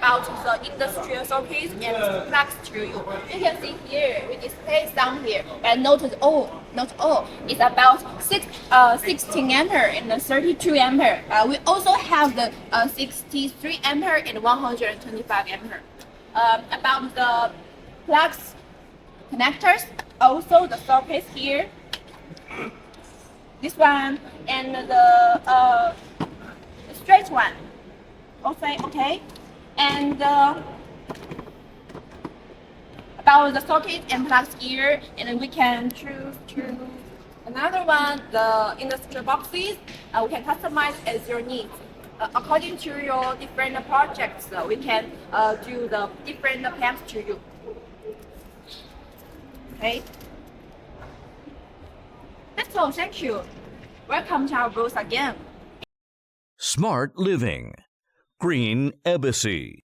about the industrial sockets and plugs to you. You can see here, we display some here, but not all. It's about 16 ampere and 32 ampere. We also have the 63 ampere and 125 ampere. About the plugs, connectors, also the sockets here. This one and the straight one. Okay. And about the socket and plugs here, and we can choose another one, the industrial boxes. We can customize as your needs. According to your different projects, we can do the different plans to you. Okay. That's all. Thank you. Welcome to our booth again. Smart Living. Green EBASEE.